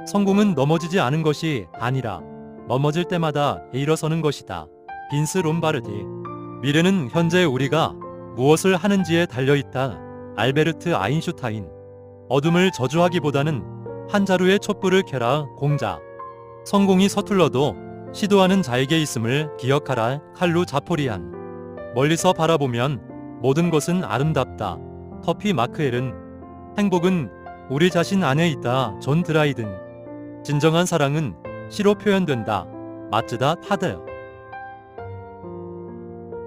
성공은 넘어지지 않은 것이 아니라 넘어질 때마다 일어서는 것이다. 빈스 롬바르디. 미래는 현재 우리가 무엇을 하는지에 달려있다. 알베르트 아인슈타인. 어둠을 저주하기보다는 한 자루의 촛불을 켜라. 공자. 성공이 서툴러도 시도하는 자에게 있음을 기억하라. 칼루 자포리안. 멀리서 바라보면 모든 것은 아름답다. 터피 마크엘은. 행복은 우리 자신 안에 있다. 존 드라이든. 진정한 사랑은 시로 표현된다. 마츠다 타드.